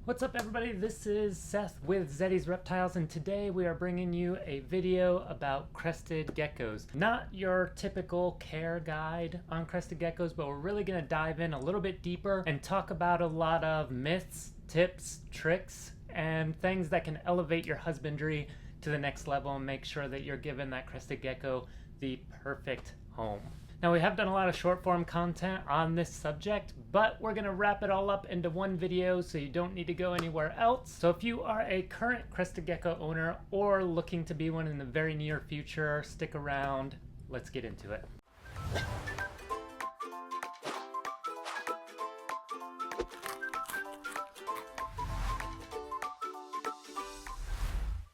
What's up everybody, this is Seth with Zettysreptiles, and today we are bringing you a video about crested geckos. Not your typical care guide on crested geckos, but we're really going to dive in a little bit deeper and talk about a lot of myths, tips, tricks, and things that can elevate your husbandry to the next level and make sure that you're giving that crested gecko the perfect home. Now, we have done a lot of short form content on this subject, but we're going to wrap it all up into one video so you don't need to go anywhere else. So if you are a current crested gecko owner or looking to be one in the very near future, stick around. Let's get into it.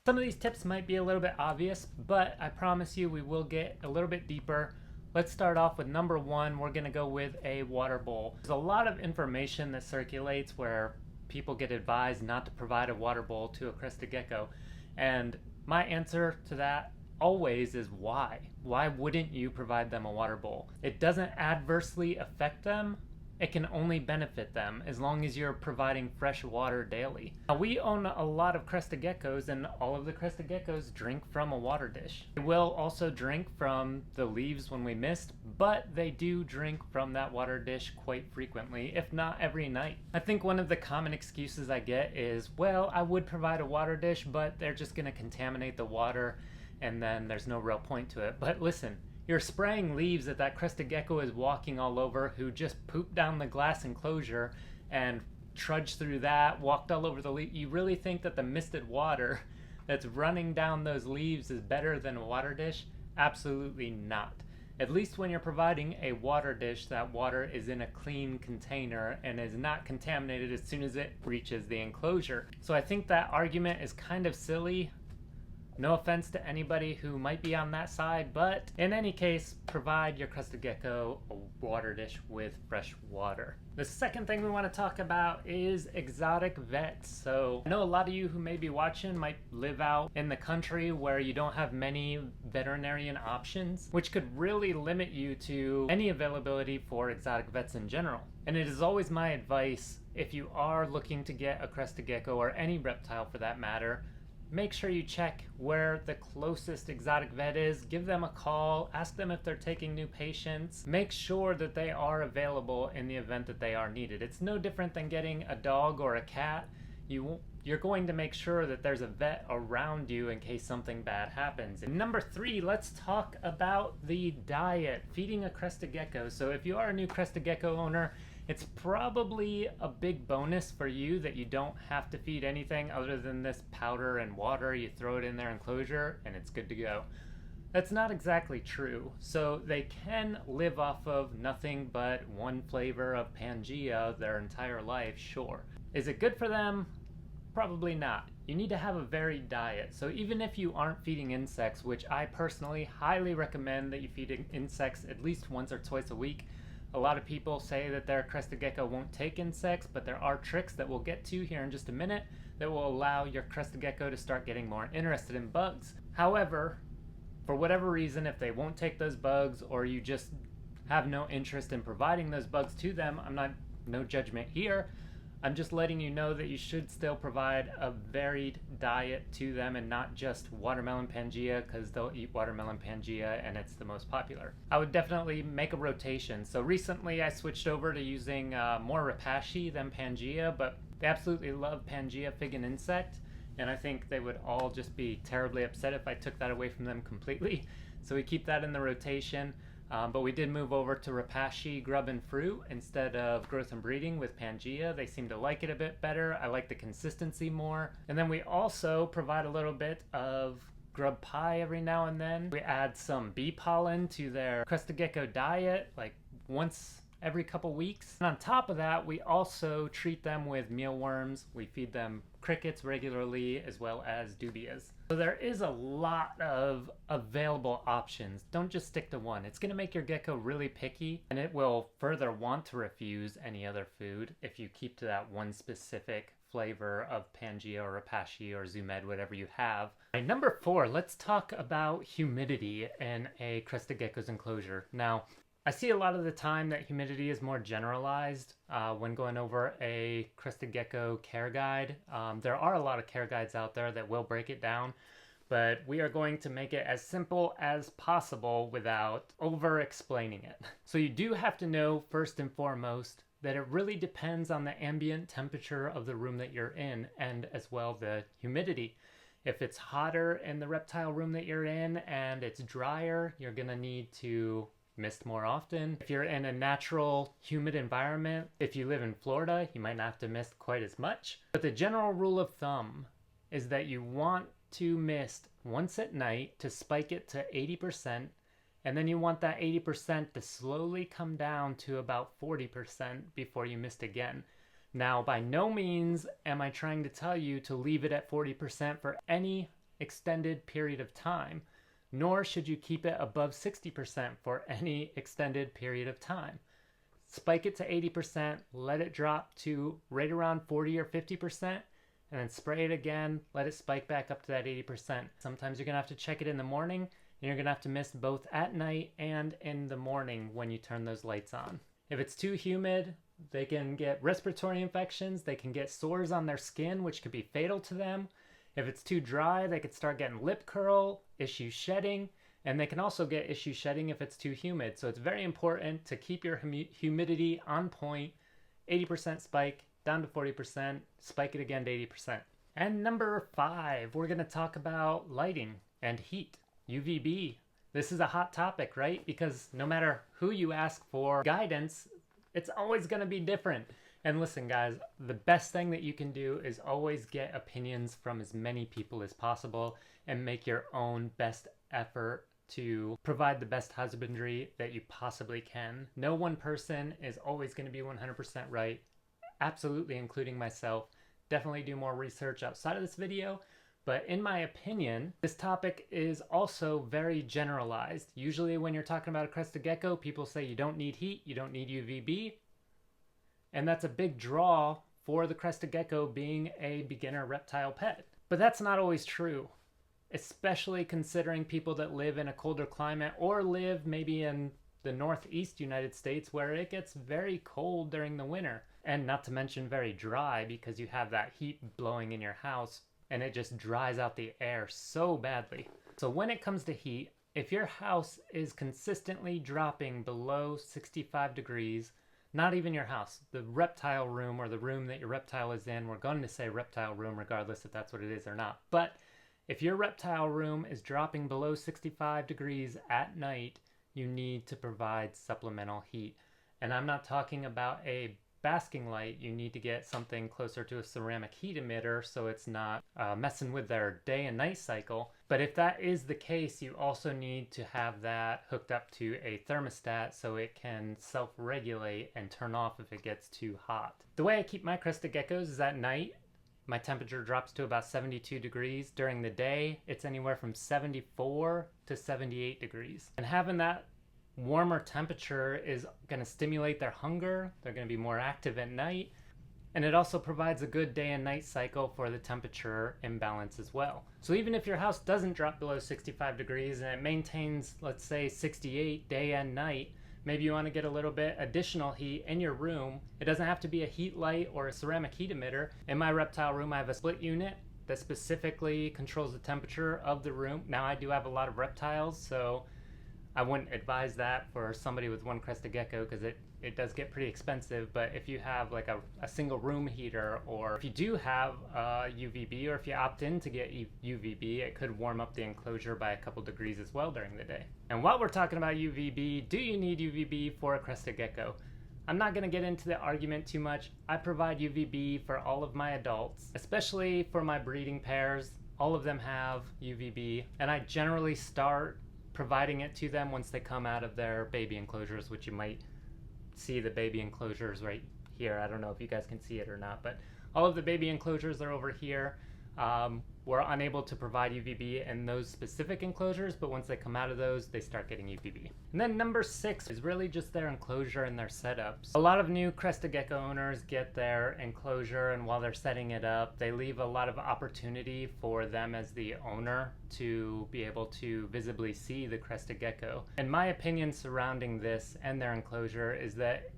Some of these tips might be a little bit obvious, but I promise you we will get a little bit deeper. Let's start off with number one. We're going to go with a water bowl. There's a lot of information that circulates where people get advised not to provide a water bowl to a crested gecko. And my answer to that always is why? Why wouldn't you provide them a water bowl? It doesn't adversely affect them. It can only benefit them as long as you're providing fresh water daily. Now, we own a lot of crested geckos, and all of the crested geckos drink from a water dish. They will also drink from the leaves when we mist, but they do drink from that water dish quite frequently, if not every night. I think one of the common excuses I get is, well, I would provide a water dish, but they're just going to contaminate the water, and then there's no real point to it. But listen, you're spraying leaves that crested gecko is walking all over, who just pooped down the glass enclosure and trudged through that, walked all over the leaf. You really think that the misted water that's running down those leaves is better than a water dish? Absolutely not. At least when you're providing a water dish, that water is in a clean container and is not contaminated as soon as it reaches the enclosure. So I think that argument is kind of silly. No offense to anybody who might be on that side, but in any case, provide your crested gecko a water dish with fresh water. The second thing we want to talk about is exotic vets. So I know a lot of you who may be watching might live out in the country where you don't have many veterinarian options, which could really limit you to any availability for exotic vets in general. And it is always my advice, if you are looking to get a crested gecko or any reptile for that matter, make sure you check where the closest exotic vet is. Give them a call, ask them if they're taking new patients. Make sure that they are available in the event that they are needed. It's no different than getting a dog or a cat. You're going to make sure that there's a vet around you in case something bad happens. And number three, let's talk about the diet, feeding a crested gecko. So if you are a new crested gecko owner, it's probably a big bonus for you that you don't have to feed anything other than this powder and water. You throw it in their enclosure and it's good to go. That's not exactly true. So they can live off of nothing but one flavor of Pangea their entire life, sure. Is it good for them? Probably not. You need to have a varied diet. So even if you aren't feeding insects, which I personally highly recommend that you feed insects at least once or twice a week. A lot of people say that their crested gecko won't take insects, but there are tricks that we'll get to here in just a minute that will allow your crested gecko to start getting more interested in bugs. However, for whatever reason, if they won't take those bugs or you just have no interest in providing those bugs to them, no judgment here. I'm just letting you know that you should still provide a varied diet to them and not just watermelon Pangea, because they'll eat watermelon Pangea and it's the most popular. I would definitely make a rotation. So recently I switched over to using more Repashy than Pangea, but they absolutely love Pangea fig and insect, and I think they would all just be terribly upset if I took that away from them completely. So we keep that in the rotation. But we did move over to Repashy grub and fruit instead of growth and breeding with Pangea. They seem to like it a bit better. I like the consistency more. And then we also provide a little bit of grub pie every now and then. We add some bee pollen to their crested gecko diet, like once every couple weeks. And on top of that, we also treat them with mealworms. We feed them crickets regularly as well as dubias. So there is a lot of available options. Don't just stick to one. It's going to make your gecko really picky, and it will further want to refuse any other food if you keep to that one specific flavor of Pangea or Repashy or Zoomed, whatever you have. Right, number four, let's talk about humidity in a crested gecko's enclosure. Now, I see a lot of the time that humidity is more generalized when going over a crested gecko care guide. There are a lot of care guides out there that will break it down, but we are going to make it as simple as possible without over explaining it. So you do have to know first and foremost that it really depends on the ambient temperature of the room that you're in, and as well the humidity. If it's hotter in the reptile room that you're in and it's drier, you're gonna need to mist more often. If you're in a natural humid environment, if you live in Florida, you might not have to mist quite as much. But the general rule of thumb is that you want to mist once at night to spike it to 80%, and then you want that 80% to slowly come down to about 40% before you mist again. Now, by no means am I trying to tell you to leave it at 40% for any extended period of time, nor should you keep it above 60% for any extended period of time. Spike it to 80%, let it drop to right around 40 or 50%, and then spray it again, let it spike back up to that 80%. Sometimes you're gonna have to check it in the morning, and you're gonna have to mist both at night and in the morning when you turn those lights on. If it's too humid, they can get respiratory infections, they can get sores on their skin, which could be fatal to them. If it's too dry, they could start getting lip curl, issue shedding, and they can also get issue shedding if it's too humid. So it's very important to keep your humidity on point, 80% spike, down to 40%, spike it again to 80%. And number 5, we're gonna talk about lighting and heat, UVB. This is a hot topic, right? Because no matter who you ask for guidance, it's always gonna be different. And listen, guys, the best thing that you can do is always get opinions from as many people as possible and make your own best effort to provide the best husbandry that you possibly can. No one person is always going to be 100% right, absolutely including myself. Definitely do more research outside of this video. But in my opinion, this topic is also very generalized. Usually when you're talking about a crested gecko, people say you don't need heat, you don't need UVB. And that's a big draw for the crested gecko being a beginner reptile pet. But that's not always true, especially considering people that live in a colder climate or live maybe in the Northeast United States where it gets very cold during the winter. And not to mention very dry because you have that heat blowing in your house and it just dries out the air so badly. So when it comes to heat, if your house is consistently dropping below 65 degrees, not even your house, the reptile room or the room that your reptile is in, we're going to say reptile room regardless if that's what it is or not. But if your reptile room is dropping below 65 degrees at night, you need to provide supplemental heat. And I'm not talking about a basking light. You need to get something closer to a ceramic heat emitter so it's not messing with their day and night cycle. But if that is the case, you also need to have that hooked up to a thermostat so it can self-regulate and turn off if it gets too hot. The way I keep my crested geckos is at night, my temperature drops to about 72 degrees. During the day, it's anywhere from 74 to 78 degrees. And having that warmer temperature is going to stimulate their hunger. They're going to be more active at night. And it also provides a good day and night cycle for the temperature imbalance as well. So even if your house doesn't drop below 65 degrees and it maintains, let's say 68 day and night, maybe you want to get a little bit additional heat in your room. It doesn't have to be a heat light or a ceramic heat emitter. In my reptile room, I have a split unit that specifically controls the temperature of the room. Now I do have a lot of reptiles, so I wouldn't advise that for somebody with one crested gecko because it does get pretty expensive. But if you have like a single room heater, or if you do have UVB, or if you opt in to get UVB, it could warm up the enclosure by a couple degrees as well during the day. And while we're talking about UVB, do you need UVB for a crested gecko? I'm not going to get into the argument too much. I provide UVB for all of my adults, especially for my breeding pairs. All of them have UVB, and I generally start providing it to them once they come out of their baby enclosures, which you might see the baby enclosures right here. I don't know if you guys can see it or not, but all of the baby enclosures are over here. we're unable to provide UVB in those specific enclosures, but once they come out of those, they start getting UVB. And then number 6 is really just their enclosure and their setups. A lot of new crested gecko owners get their enclosure, and while they're setting it up, they leave a lot of opportunity for them as the owner to be able to visibly see the crested gecko. And my opinion surrounding this and their enclosure is that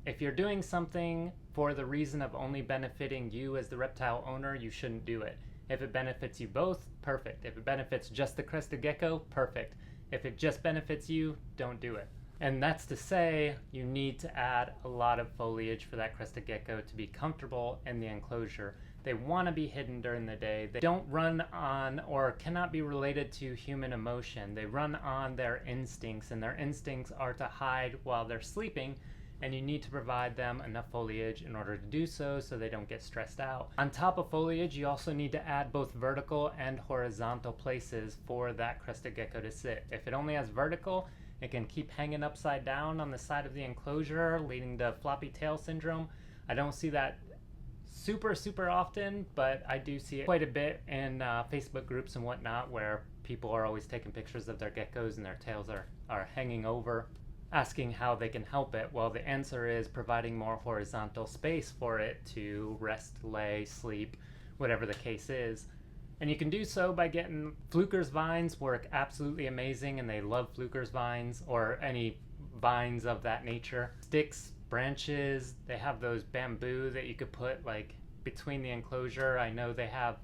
if you're doing something for the reason of only benefiting you as the reptile owner, you shouldn't do it. If it benefits you both, perfect. If it benefits just the crested gecko, perfect. If it just benefits you, don't do it. And that's to say, you need to add a lot of foliage for that crested gecko to be comfortable in the enclosure. They want to be hidden during the day. They don't run on or cannot be related to human emotion. They run on their instincts, and their instincts are to hide while they're sleeping, and you need to provide them enough foliage in order to do so they don't get stressed out. On top of foliage, you also need to add both vertical and horizontal places for that crested gecko to sit. If it only has vertical, it can keep hanging upside down on the side of the enclosure, leading to floppy tail syndrome. I don't see that super often, but I do see it quite a bit in Facebook groups and whatnot, where people are always taking pictures of their geckos and their tails are hanging over, asking how they can help it. Well, the answer is providing more horizontal space for it to rest, lay, sleep, whatever the case is. And you can do so by getting Fluker's vines. Work absolutely amazing, and they love Fluker's vines or any vines of that nature. Sticks, branches, they have those bamboo that you could put like between the enclosure. I know they have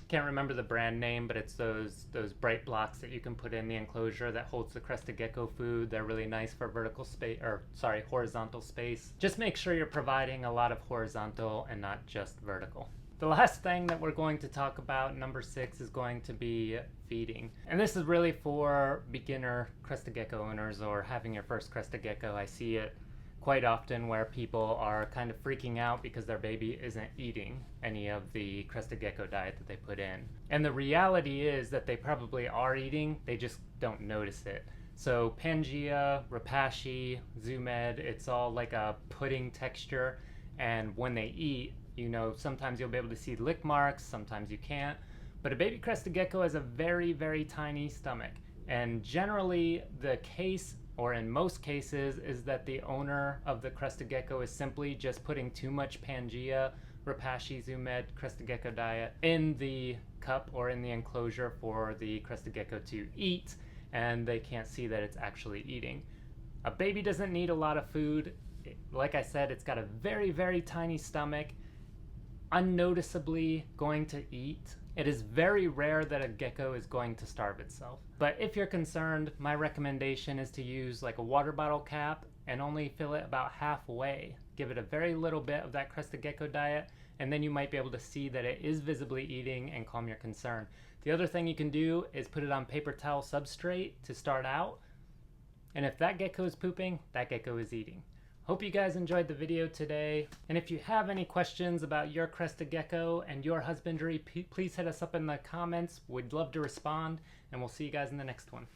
can't remember the brand name, but it's those bright blocks that you can put in the enclosure that holds the crested gecko food. They're really nice for horizontal space. Just make sure you're providing a lot of horizontal and not just vertical. The last thing that we're going to talk about, number 6, is going to be feeding. And this is really for beginner crested gecko owners or having your first crested gecko. I see it quite often where people are kind of freaking out because their baby isn't eating any of the crested gecko diet that they put in. And the reality is that they probably are eating, they just don't notice it. So Pangea, Repashy, Zoomed, it's all like a pudding texture, and when they eat, you know, sometimes you'll be able to see lick marks, sometimes you can't. But a baby crested gecko has a very tiny stomach, and generally the case, or in most cases, is that the owner of the crested gecko is simply just putting too much Pangea, Repashy, Zoomed, crested gecko diet in the cup or in the enclosure for the crested gecko to eat, and they can't see that it's actually eating. A baby doesn't need a lot of food. Like I said, it's got a very tiny stomach, unnoticeably going to eat. It is very rare that a gecko is going to starve itself. But if you're concerned, my recommendation is to use like a water bottle cap and only fill it about halfway. Give it a very little bit of that crested gecko diet, and then you might be able to see that it is visibly eating and calm your concern. The other thing you can do is put it on paper towel substrate to start out. And if that gecko is pooping, that gecko is eating. Hope you guys enjoyed the video today, and if you have any questions about your crested gecko and your husbandry, please hit us up in the comments. We'd love to respond, and we'll see you guys in the next one.